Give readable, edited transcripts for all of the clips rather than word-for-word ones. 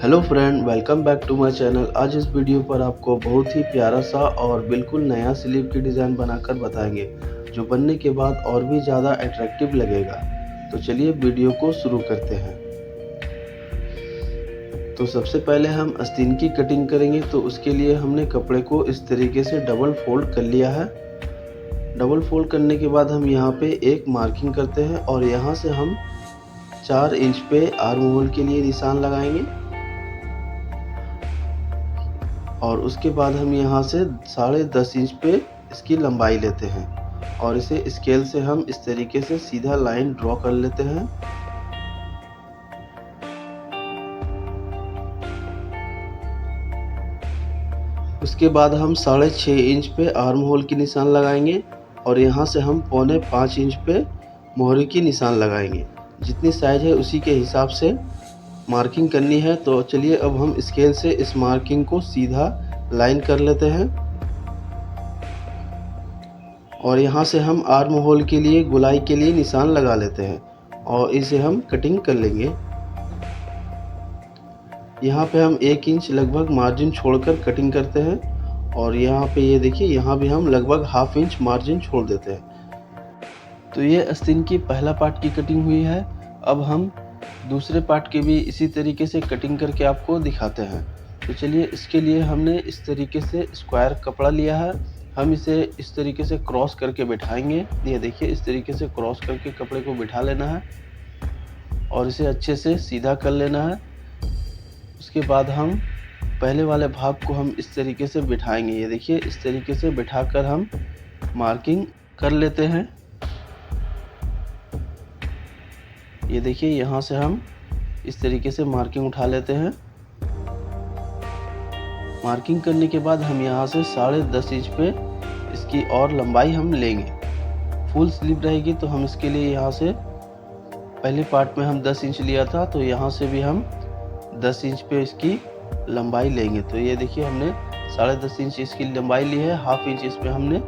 Hello friend, welcome back to my channel. आज इस video पर आपको बहुत ही प्यारा सा और बिल्कुल नया स्लीव की डिज़ाइन बनाकर बताएंगे, जो बनने के बाद और भी ज़्यादा अट्रैक्टिव लगेगा। तो चलिए वीडियो को शुरू करते हैं। तो सबसे पहले हम आस्तीन की कटिंग करेंगे, तो उसके लिए हमने कपड़े को इस तरीके से डबल फोल्ड कर लिया है। डबल फोल्ड करने के बाद हम यहाँ पे एक मार्किंग करते हैं और यहाँ से हम 4 इंच पे आर्म होल के लिए निशान लगाएंगे और उसके बाद हम यहाँ से 10.5 इंच पे इसकी लंबाई लेते हैं और इसे स्केल से हम इस तरीके से सीधा लाइन ड्रॉ कर लेते हैं। उसके बाद हम 6.5 इंच पे आर्म होल की निशान लगाएंगे और यहाँ से हम 4.25 इंच पे मोहरे की निशान लगाएंगे। जितनी साइज है उसी के हिसाब से मार्किंग करनी है। तो चलिए अब हम स्केल से इस मार्किंग को सीधा लाइन कर लेते हैं और यहाँ से हम आर्म होल के लिए गोलाई के लिए निशान लगा लेते हैं और इसे हम कटिंग कर लेंगे। यहाँ पे हम 1 इंच लगभग मार्जिन छोड़कर कटिंग करते हैं और यहाँ पे ये देखिए, यहाँ भी हम लगभग ½ इंच मार्जिन छोड़ देते हैं। तो ये आस्तीन की पहला पार्ट की कटिंग हुई है। अब हम दूसरे पार्ट की भी इसी तरीके से कटिंग करके आपको दिखाते हैं। तो चलिए, इसके लिए हमने इस तरीके से स्क्वायर कपड़ा लिया है। हम इसे इस तरीके से क्रॉस करके बिठाएंगे। ये देखिए, इस तरीके से क्रॉस करके कपड़े को बिठा लेना है और इसे अच्छे से सीधा कर लेना है। उसके बाद हम पहले वाले भाग को हम इस तरीके से बिठाएंगे। ये देखिए, इस तरीके से बिठाकर हम मार्किंग कर लेते हैं। ये देखिए, यहाँ से हम इस तरीके से मार्किंग उठा लेते हैं। मार्किंग करने के बाद हम यहाँ से 10.5 इंच पे इसकी और लंबाई हम लेंगे। फुल स्लीव रहेगी तो हम इसके लिए यहाँ से पहले पार्ट में हम 10 इंच लिया था, तो यहाँ से भी हम 10 इंच पे इसकी लंबाई लेंगे। तो ये देखिए, हमने 10.5 इंच इसकी लंबाई ली है, ½ इंच इस पे हमने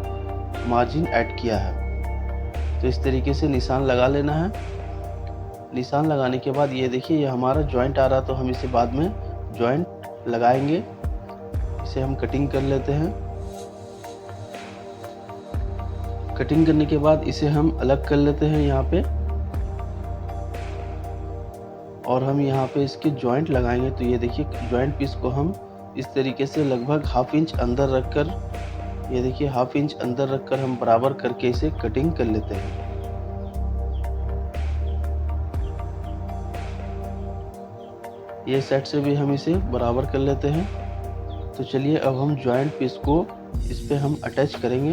मार्जिन ऐड किया है। तो इस तरीके से निशान लगा लेना है। निशान लगाने के बाद ये देखिए, ये हमारा जॉइंट आ रहा, तो हम इसे बाद में जॉइंट लगाएंगे। इसे हम कटिंग कर लेते हैं। कटिंग करने के बाद इसे हम अलग कर लेते हैं यहाँ पे और हम यहाँ पे इसके जॉइंट लगाएंगे। तो ये देखिए, जॉइंट पीस को हम इस तरीके से लगभग ½ इंच अंदर रखकर, ये देखिए ½ इंच अंदर रखकर हम बराबर करके इसे कटिंग कर लेते हैं। ये साइड से भी हम इसे बराबर कर लेते हैं। तो चलिए, अब हम जॉइंट पीस को इस पे हम अटैच करेंगे।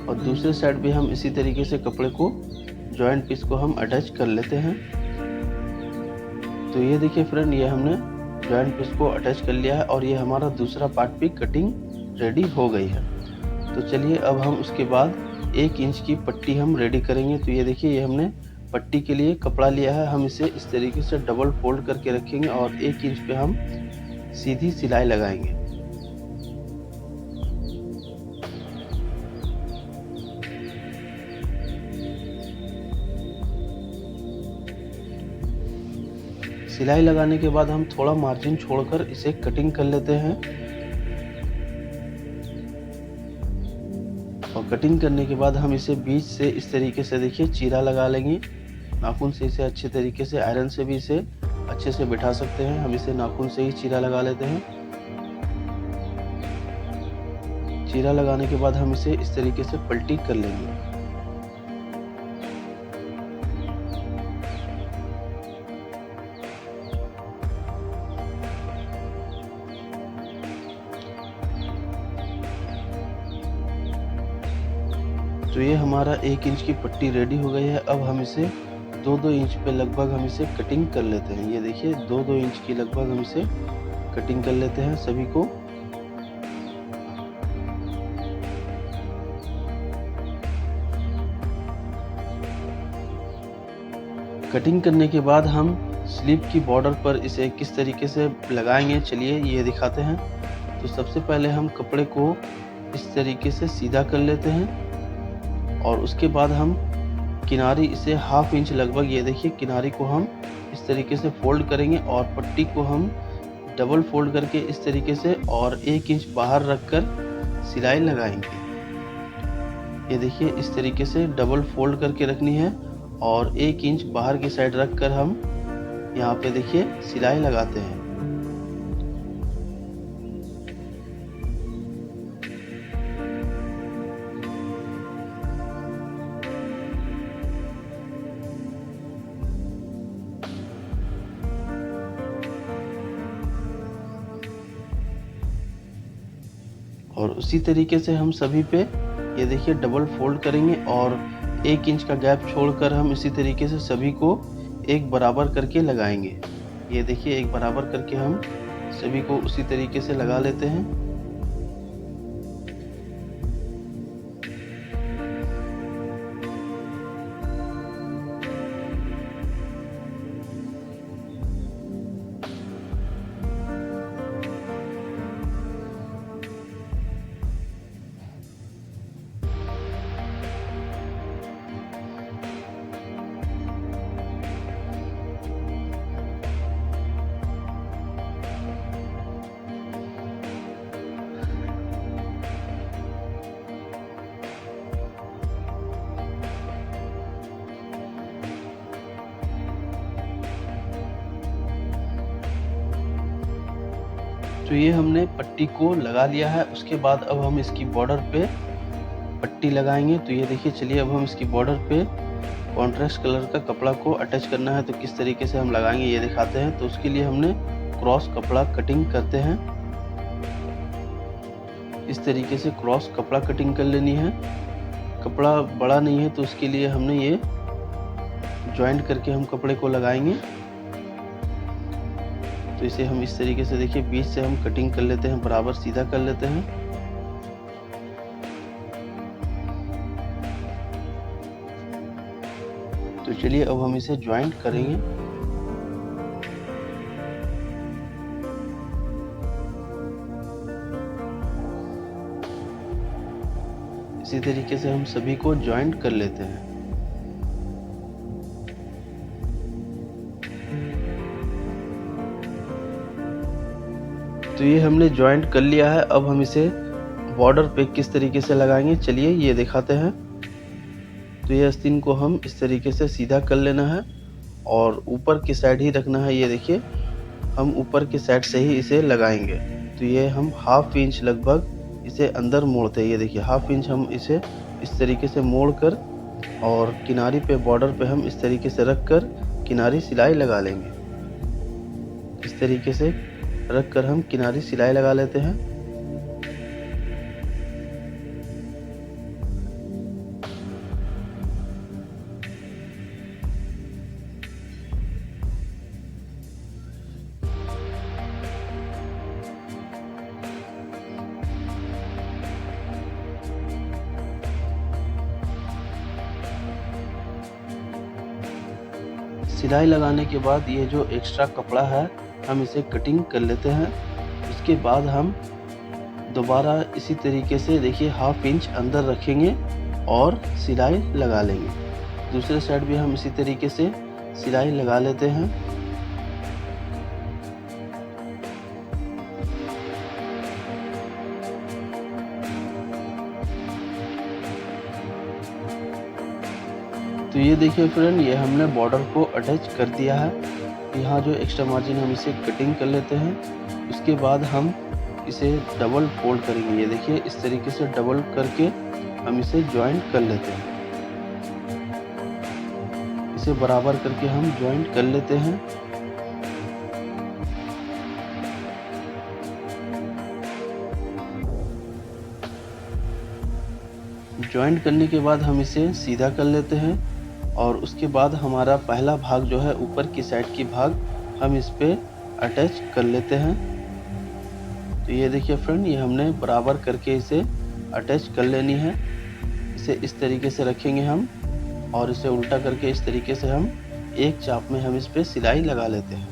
और दूसरे साइड भी हम इसी तरीके से कपड़े को, जॉइंट पीस को हम अटैच कर लेते हैं। तो ये देखिए फ्रेंड, ये हमने जॉइंट पीस को अटैच कर लिया है और ये हमारा दूसरा पार्ट भी कटिंग रेडी हो गई है। तो चलिए, अब हम उसके बाद 1 इंच की पट्टी हम रेडी करेंगे। तो ये देखिए, ये हमने पट्टी के लिए कपड़ा लिया है। हम इसे इस तरीके से डबल फोल्ड करके रखेंगे और 1 इंच पे हम सीधी सिलाई लगाएंगे। सिलाई लगाने के बाद हम थोड़ा मार्जिन छोड़कर इसे कटिंग कर लेते हैं और कटिंग करने के बाद हम इसे बीच से इस तरीके से देखिए चीरा लगा लेंगे। नाखून से इसे अच्छे तरीके से, आयरन से भी इसे अच्छे से बिठा सकते हैं। हम इसे नाखून से ही चीरा लगा लेते हैं। चीरा लगाने के बाद हम इसे इस तरीके से पलटी कर लेंगे। तो ये हमारा 1 इंच की पट्टी रेडी हो गई है। अब हम इसे 2-2 इंच पे लगभग हम इसे कटिंग कर लेते हैं। ये देखिए, 2-2 इंच की लगभग हम इसे कटिंग कर लेते हैं सभी को। कटिंग करने के बाद हम स्लीव की बॉर्डर पर इसे किस तरीके से लगाएंगे, चलिए ये दिखाते हैं। तो सबसे पहले हम कपड़े को इस तरीके से सीधा कर लेते हैं और उसके बाद हम किनारी इसे हाफ इंच लगभग, ये देखिए किनारी को हम इस तरीके से फोल्ड करेंगे और पट्टी को हम डबल फोल्ड करके इस तरीके से और 1 इंच बाहर रखकर सिलाई लगाएंगे। ये देखिए इस तरीके से डबल फोल्ड करके रखनी है और 1 इंच बाहर की साइड रखकर हम यहाँ पे देखिए सिलाई लगाते हैं। और उसी तरीके से हम सभी पे ये देखिए डबल फोल्ड करेंगे और 1 इंच का गैप छोड़कर हम इसी तरीके से सभी को एक बराबर करके लगाएंगे। ये देखिए एक बराबर करके हम सभी को उसी तरीके से लगा लेते हैं। तो ये हमने पट्टी को लगा लिया है। उसके बाद अब हम इसकी बॉर्डर पे पट्टी लगाएंगे। तो ये देखिए, चलिए अब हम इसकी बॉर्डर पे कॉन्ट्रास्ट कलर का कपड़ा को अटैच करना है। तो किस तरीके से हम लगाएंगे ये दिखाते हैं। तो उसके लिए हमने क्रॉस कपड़ा कटिंग करते हैं। इस तरीके से क्रॉस कपड़ा कटिंग कर लेनी है। कपड़ा बड़ा नहीं है तो उसके लिए हमने ये जॉइंट करके हम कपड़े को लगाएंगे। तो इसे हम इस तरीके से देखिए बीच से हम कटिंग कर लेते हैं, बराबर सीधा कर लेते हैं। तो चलिए अब हम इसे जॉइंट करेंगे। इसी तरीके से हम सभी को जॉइंट कर लेते हैं। तो ये हमने जॉइंट कर लिया है। अब हम इसे बॉर्डर पे किस तरीके से लगाएंगे चलिए ये दिखाते हैं। तो ये आस्तीन को हम इस तरीके से सीधा कर लेना है और ऊपर की साइड ही रखना है। ये देखिए हम ऊपर की साइड से ही इसे लगाएंगे। तो ये हम हाफ इंच लगभग इसे अंदर मोड़ते हैं। ये देखिए हाफ इंच हम इसे इस तरीके से मोड़ कर और किनारी पे बॉर्डर पे हम इस तरीके से रख कर किनारी सिलाई लगा लेंगे। इस तरीके से रख कर हम किनारी सिलाई लगा लेते हैं। सिलाई लगाने के बाद ये जो एक्स्ट्रा कपड़ा है हम इसे कटिंग कर लेते हैं। उसके बाद हम दोबारा इसी तरीके से देखिए हाफ इंच अंदर रखेंगे और सिलाई लगा लेंगे। दूसरे साइड भी हम इसी तरीके से सिलाई लगा लेते हैं। तो ये देखिए फ्रेंड, ये हमने बॉर्डर को अटैच कर दिया है। यहाँ जो एक्स्ट्रा मार्जिन हम इसे कटिंग कर लेते हैं। उसके बाद हम इसे डबल फोल्ड करेंगे। ये देखिए इस तरीके से डबल करके हम इसे जॉइंट कर लेते हैं। इसे बराबर करके हम जॉइंट कर लेते हैं। जॉइंट करने के बाद हम इसे सीधा कर लेते हैं और उसके बाद हमारा पहला भाग जो है ऊपर की साइड की भाग हम इस पे अटैच कर लेते हैं। तो ये देखिए फ्रेंड, ये हमने बराबर करके इसे अटैच कर लेनी है। इसे इस तरीके से रखेंगे हम और इसे उल्टा करके इस तरीके से हम एक चाप में हम इस पे सिलाई लगा लेते हैं।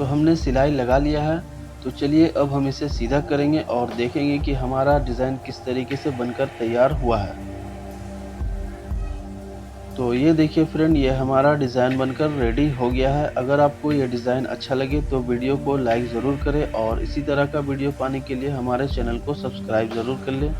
तो हमने सिलाई लगा लिया है। तो चलिए अब हम इसे सीधा करेंगे और देखेंगे कि हमारा डिज़ाइन किस तरीके से बनकर तैयार हुआ है। तो ये देखिए फ्रेंड, ये हमारा डिज़ाइन बनकर रेडी हो गया है। अगर आपको ये डिज़ाइन अच्छा लगे तो वीडियो को लाइक ज़रूर करें और इसी तरह का वीडियो पाने के लिए हमारे चैनल को सब्सक्राइब ज़रूर कर लें।